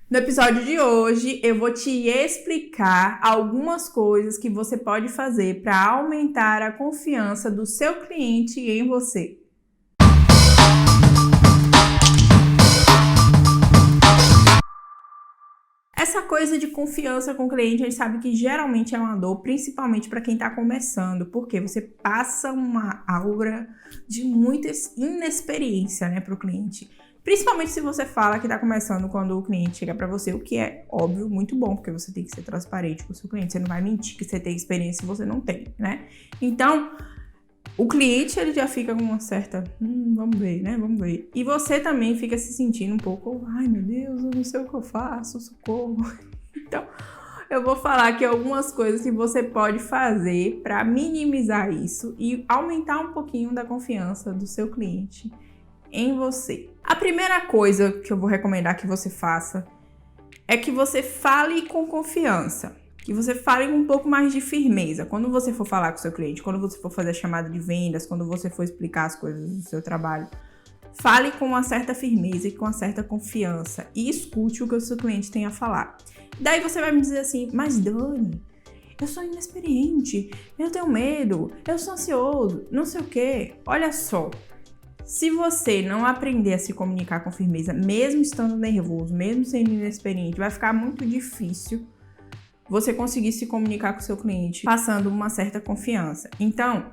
No episódio de hoje, eu vou te explicar algumas coisas que você pode fazer para aumentar a confiança do seu cliente em você. Essa coisa de confiança com o cliente, a gente sabe que geralmente é uma dor, principalmente para quem está começando, porque você passa uma aura de muita inexperiência, para o cliente. Principalmente se você fala que está começando quando o cliente chega para você, o que é óbvio, muito bom, porque você tem que ser transparente com o seu cliente. Você não vai mentir que você tem experiência se você não tem, né? Então, o cliente, ele já fica com uma certa, vamos ver, vamos ver. E você também fica se sentindo um pouco, ai meu Deus, eu não sei o que eu faço, socorro. Então, eu vou falar aqui algumas coisas que você pode fazer para minimizar isso e aumentar um pouquinho da confiança do seu cliente em você. A primeira coisa que eu vou recomendar que você faça é que você fale com confiança, que você fale com um pouco mais de firmeza. Quando você for falar com o seu cliente, quando você for fazer a chamada de vendas, quando você for explicar as coisas do seu trabalho, fale com uma certa firmeza e com uma certa confiança e escute o que o seu cliente tem a falar. Daí você vai me dizer assim, mas Dani, eu sou inexperiente, eu tenho medo, eu sou ansioso, não sei o quê. Olha só. Se você não aprender a se comunicar com firmeza, mesmo estando nervoso, mesmo sendo inexperiente, vai ficar muito difícil você conseguir se comunicar com o seu cliente passando uma certa confiança. Então,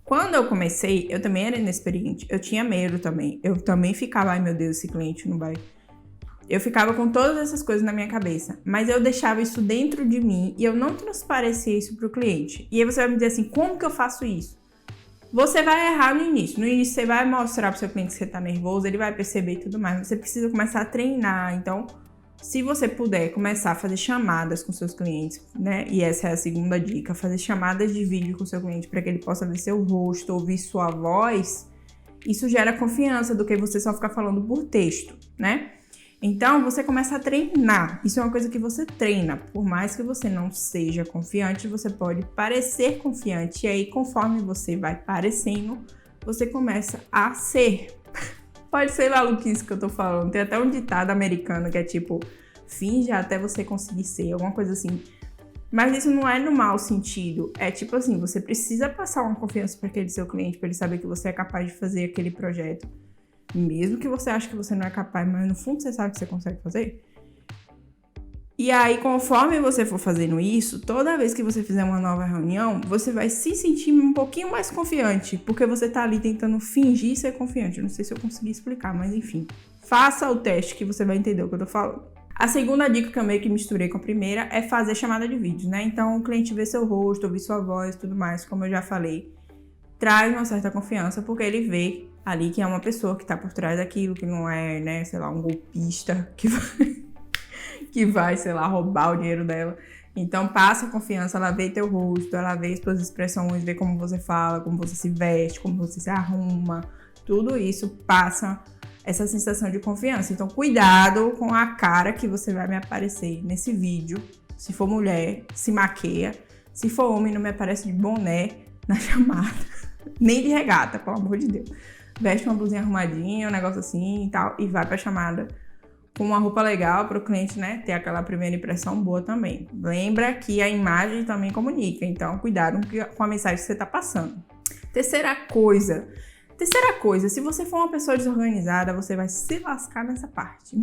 quando eu comecei, eu também era inexperiente, eu tinha medo também. Eu também ficava, ai meu Deus, esse cliente não vai... Eu ficava com todas essas coisas na minha cabeça, mas eu deixava isso dentro de mim e eu não transparecia isso para o cliente. E aí você vai me dizer assim, como que eu faço isso? Você vai errar no início. No início você vai mostrar para o seu cliente que você está nervoso, ele vai perceber e tudo mais. Você precisa começar a treinar. Então, se você puder começar a fazer chamadas com seus clientes, E essa é a segunda dica, fazer chamadas de vídeo com o seu cliente para que ele possa ver seu rosto, ouvir sua voz, isso gera confiança do que você só ficar falando por texto, Então, você começa a treinar. Isso é uma coisa que você treina. Por mais que você não seja confiante, você pode parecer confiante. E aí, conforme você vai parecendo, você começa a ser. Pode ser maluquice que eu tô falando. Tem até um ditado americano que é tipo, finja até você conseguir ser, alguma coisa assim. Mas isso não é no mau sentido. É tipo assim, você precisa passar uma confiança para aquele seu cliente, para ele saber que você é capaz de fazer aquele projeto. Mesmo que você ache que você não é capaz, mas no fundo você sabe que você consegue fazer. E aí, conforme você for fazendo isso, toda vez que você fizer uma nova reunião, você vai se sentir um pouquinho mais confiante, porque você tá ali tentando fingir ser confiante. Eu não sei se eu consegui explicar, mas enfim. Faça o teste que você vai entender o que eu tô falando. A segunda dica que eu meio que misturei com a primeira é fazer chamada de vídeo, Então, o cliente vê seu rosto, ouvir sua voz e tudo mais, como eu já falei. Traz uma certa confiança, porque ele vê ali que é uma pessoa que tá por trás daquilo, que não é, sei lá, um golpista que vai, sei lá, roubar o dinheiro dela. Então, passa a confiança, ela vê teu rosto, ela vê suas expressões, vê como você fala, como você se veste, como você se arruma. Tudo isso passa essa sensação de confiança. Então, cuidado com a cara que você vai me aparecer nesse vídeo. Se for mulher, se maqueia. Se for homem, não me aparece de boné na chamada. Nem de regata, pelo amor de Deus. Veste uma blusinha arrumadinha, um negócio assim e tal, e vai pra chamada com uma roupa legal para o cliente, ter aquela primeira impressão boa também. Lembra que a imagem também comunica, então cuidado com a mensagem que você tá passando. Terceira coisa, se você for uma pessoa desorganizada, você vai se lascar nessa parte.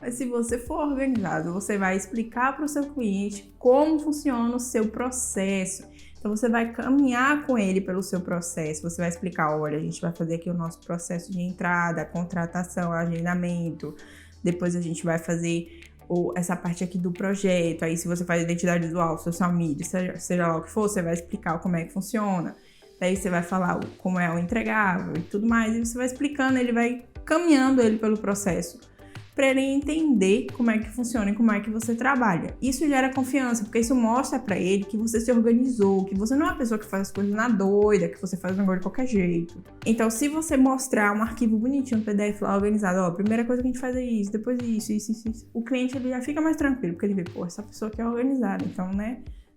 Mas se você for organizado, você vai explicar para o seu cliente como funciona o seu processo. Então, você vai caminhar com ele pelo seu processo. Você vai explicar, olha, a gente vai fazer aqui o nosso processo de entrada, contratação, agendamento. Depois a gente vai fazer essa parte aqui do projeto. Aí, se você faz identidade visual, social media, seja lá o que for, você vai explicar como é que funciona. Daí você vai falar como é o entregável e tudo mais. E você vai explicando, ele vai caminhando ele pelo processo, para ele entender como é que funciona e como é que você trabalha. Isso gera confiança, porque isso mostra para ele que você se organizou, que você não é uma pessoa que faz as coisas na doida, que você faz o negócio de qualquer jeito. Então, se você mostrar um arquivo bonitinho, um PDF lá organizado, a primeira coisa que a gente faz é isso, depois isso, o cliente ele já fica mais tranquilo, porque ele vê, essa pessoa aqui é organizada, então,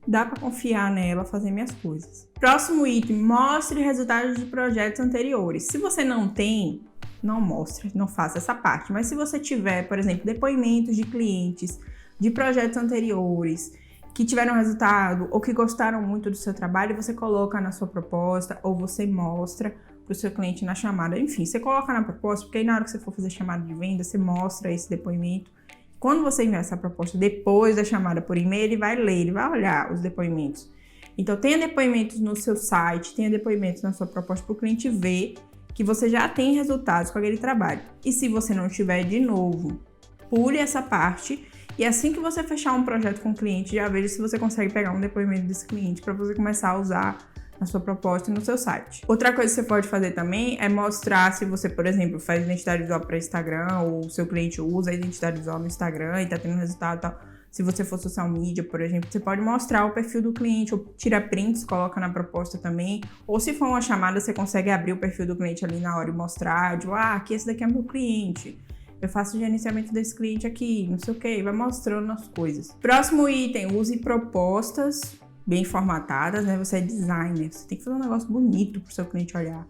dá para confiar nela fazer minhas coisas. Próximo item, mostre resultados de projetos anteriores. Se você não tem, não mostre, não faça essa parte. Mas se você tiver, por exemplo, depoimentos de clientes, de projetos anteriores, que tiveram resultado ou que gostaram muito do seu trabalho, você coloca na sua proposta ou você mostra para o seu cliente na chamada. Enfim, você coloca na proposta, porque aí na hora que você for fazer chamada de venda, você mostra esse depoimento. Quando você enviar essa proposta depois da chamada por e-mail, ele vai ler, ele vai olhar os depoimentos. Então, tenha depoimentos no seu site, tenha depoimentos na sua proposta para o cliente ver que você já tem resultados com aquele trabalho. E se você não tiver, de novo, pule essa parte. E assim que você fechar um projeto com o cliente, já veja se você consegue pegar um depoimento desse cliente para você começar a usar na sua proposta e no seu site. Outra coisa que você pode fazer também é mostrar se você, por exemplo, faz identidade visual para Instagram ou o seu cliente usa a identidade visual no Instagram e está tendo resultado e tal. Se você for social media, por exemplo, você pode mostrar o perfil do cliente ou tira prints, coloca na proposta também. Ou se for uma chamada, você consegue abrir o perfil do cliente ali na hora e mostrar, tipo, aqui esse daqui é meu cliente. Eu faço o gerenciamento desse cliente aqui, não sei o que, vai mostrando as coisas. Próximo item, use propostas bem formatadas, né? Você é designer, você tem que fazer um negócio bonito pro seu cliente olhar.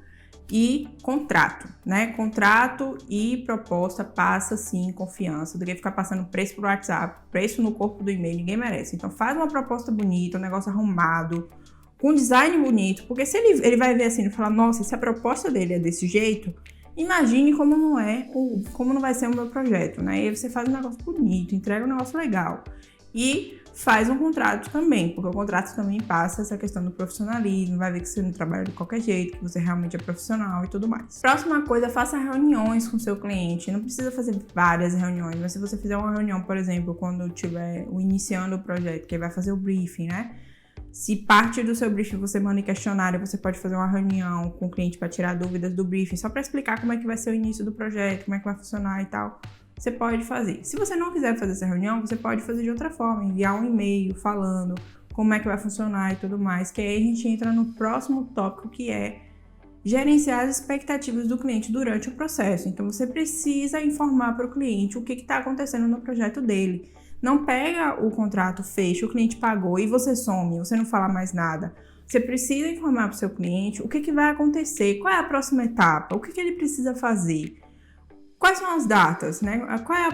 E contrato, né? Contrato e proposta passa, sim, confiança, do que ficar passando preço pro WhatsApp, preço no corpo do e-mail, ninguém merece. Então faz uma proposta bonita, um negócio arrumado, com design bonito, porque se ele vai ver assim e falar, nossa, se a proposta dele é desse jeito, imagine como não vai ser o meu projeto, né? E aí você faz um negócio bonito, entrega um negócio legal. E faz um contrato também, porque o contrato também passa essa questão do profissionalismo, vai ver que você não trabalha de qualquer jeito, que você realmente é profissional e tudo mais. Próxima coisa, faça reuniões com o seu cliente. Não precisa fazer várias reuniões, mas se você fizer uma reunião, por exemplo, quando estiver iniciando o projeto, que vai fazer o briefing, né? Se parte do seu briefing você manda em questionário, você pode fazer uma reunião com o cliente para tirar dúvidas do briefing, só para explicar como é que vai ser o início do projeto, como é que vai funcionar e tal. Você pode fazer. Se você não quiser fazer essa reunião, você pode fazer de outra forma, enviar um e-mail falando como é que vai funcionar e tudo mais, que aí a gente entra no próximo tópico, que é gerenciar as expectativas do cliente durante o processo. Então, você precisa informar para o cliente o que está acontecendo no projeto dele. Não pega o contrato, fecha, o cliente pagou e você some, você não fala mais nada. Você precisa informar para o seu cliente o que vai acontecer, qual é a próxima etapa, o que ele precisa fazer. Quais são as datas, né? Qual é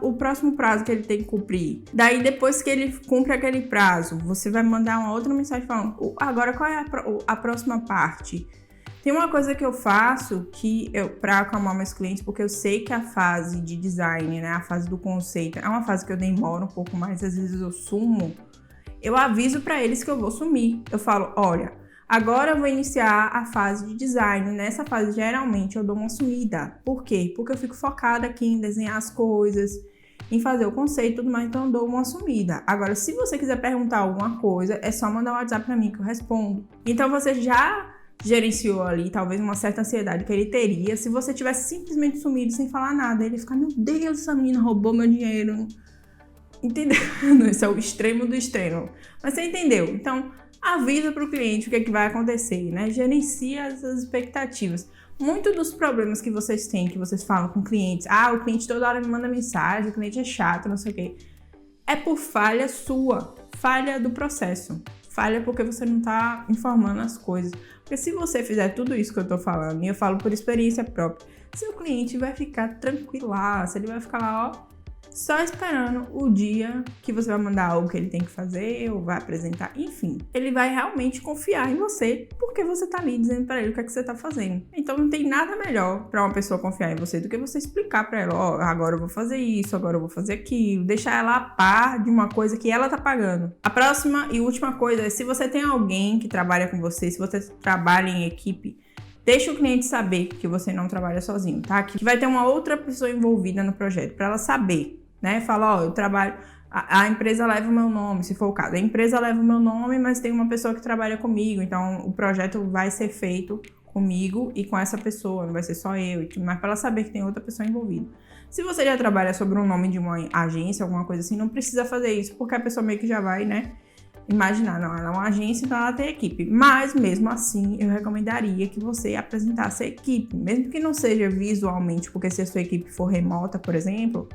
o próximo prazo que ele tem que cumprir? Daí, depois que ele cumpre aquele prazo, você vai mandar uma outra mensagem falando, agora qual é a próxima parte? Tem uma coisa que eu faço para acalmar meus clientes, porque eu sei que a fase de design, né, a fase do conceito, é uma fase que eu demoro um pouco mais, às vezes eu sumo. Eu aviso para eles que eu vou sumir. Eu falo, olha, agora eu vou iniciar a fase de design. Nessa fase, geralmente, eu dou uma sumida. Por quê? Porque eu fico focada aqui em desenhar as coisas, em fazer o conceito e tudo mais, então eu dou uma sumida. Agora, se você quiser perguntar alguma coisa, é só mandar um WhatsApp para mim que eu respondo. Então, você já gerenciou ali, talvez, uma certa ansiedade que ele teria se você tivesse simplesmente sumido sem falar nada. Ele ia ficar, meu Deus, essa menina roubou meu dinheiro. Entendeu? Esse é o extremo do extremo. Mas você entendeu? Então, avisa para o cliente o que vai acontecer, né? Gerencia as expectativas. Muito dos problemas que vocês têm, que vocês falam com clientes, o cliente toda hora me manda mensagem, o cliente é chato, não sei o quê, é por falha sua, falha do processo. Falha porque você não está informando as coisas. Porque se você fizer tudo isso que eu tô falando, e eu falo por experiência própria, seu cliente vai ficar tranquilaço, ele vai ficar lá, só esperando o dia que você vai mandar algo que ele tem que fazer, ou vai apresentar, enfim. Ele vai realmente confiar em você, porque você tá ali dizendo pra ele o que é que você tá fazendo. Então não tem nada melhor pra uma pessoa confiar em você do que você explicar pra ela, agora eu vou fazer isso, agora eu vou fazer aquilo, deixar ela a par de uma coisa que ela tá pagando. A próxima e última coisa é, se você tem alguém que trabalha com você, se você trabalha em equipe, deixa o cliente saber que você não trabalha sozinho, tá? Que vai ter uma outra pessoa envolvida no projeto, pra ela saber, né? Fala, eu trabalho, a empresa leva o meu nome, se for o caso. A empresa leva o meu nome, mas tem uma pessoa que trabalha comigo, então o projeto vai ser feito comigo e com essa pessoa, não vai ser só eu, mas para ela saber que tem outra pessoa envolvida. Se você já trabalha sobre o nome de uma agência, alguma coisa assim, não precisa fazer isso, porque a pessoa meio que já vai, né, imaginar, não, ela é uma agência, então ela tem equipe. Mas, mesmo assim, eu recomendaria que você apresentasse a equipe, mesmo que não seja visualmente, porque se a sua equipe for remota, por exemplo,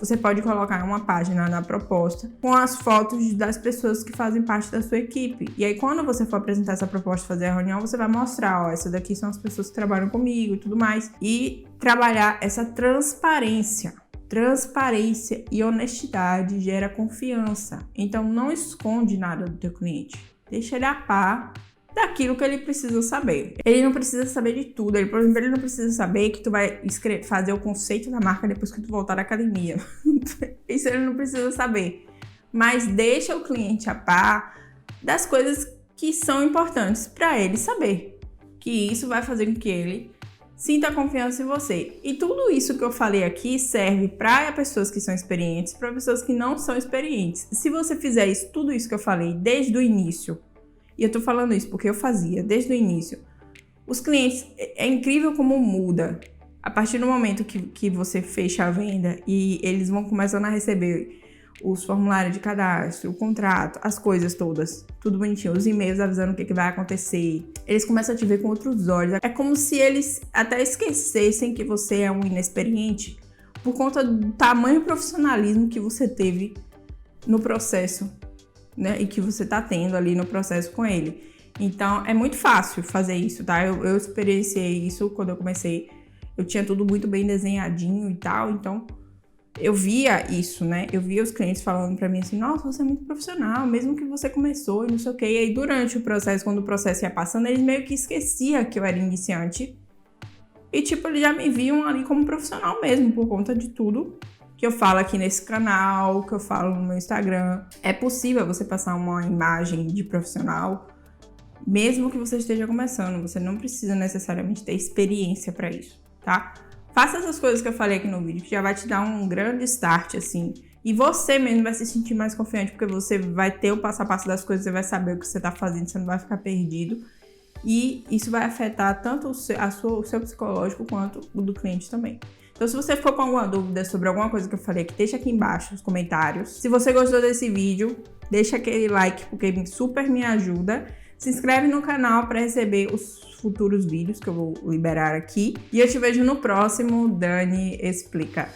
você pode colocar uma página na proposta com as fotos das pessoas que fazem parte da sua equipe. E aí, quando você for apresentar essa proposta, fazer a reunião, você vai mostrar, ó, essa daqui são as pessoas que trabalham comigo e tudo mais. E trabalhar essa transparência. Transparência e honestidade gera confiança. Então, não esconde nada do teu cliente. Deixa ele a par daquilo que ele precisa saber. Ele não precisa saber de tudo. Por exemplo, ele não precisa saber que tu vai fazer o conceito da marca depois que tu voltar da academia. Isso ele não precisa saber. Mas deixa o cliente a par das coisas que são importantes para ele saber. Que isso vai fazer com que ele sinta confiança em você. E tudo isso que eu falei aqui serve para pessoas que são experientes, para pessoas que não são experientes. Se você fizer isso, tudo isso que eu falei desde o início, e eu tô falando isso porque eu fazia desde o início, os clientes, é incrível como muda. A partir do momento que você fecha a venda e eles vão começando a receber os formulários de cadastro, o contrato, as coisas todas, tudo bonitinho, os e-mails avisando o que vai acontecer, eles começam a te ver com outros olhos. É como se eles até esquecessem que você é um inexperiente por conta do tamanho profissionalismo que você teve no processo, né, e que você tá tendo ali no processo com ele. Então, é muito fácil fazer isso, tá? Eu experienciei isso quando eu comecei. Eu tinha tudo muito bem desenhadinho e tal, então eu via isso, né? Eu via os clientes falando pra mim assim, nossa, você é muito profissional, mesmo que você começou e não sei o quê. E aí, durante o processo, quando o processo ia passando, eles meio que esqueciam que eu era iniciante. E, tipo, eles já me viam ali como profissional mesmo, por conta de tudo que eu falo aqui nesse canal, que eu falo no meu Instagram. É possível você passar uma imagem de profissional, mesmo que você esteja começando. Você não precisa necessariamente ter experiência para isso, tá? Faça essas coisas que eu falei aqui no vídeo, que já vai te dar um grande start, assim. E você mesmo vai se sentir mais confiante, porque você vai ter o passo a passo das coisas, você vai saber o que você tá fazendo, você não vai ficar perdido. E isso vai afetar tanto o seu psicológico quanto o do cliente também. Então, se você ficou com alguma dúvida sobre alguma coisa que eu falei aqui, deixa aqui embaixo nos comentários. Se você gostou desse vídeo, deixa aquele like, porque super me ajuda. Se inscreve no canal para receber os futuros vídeos que eu vou liberar aqui. E eu te vejo no próximo Dani Explica.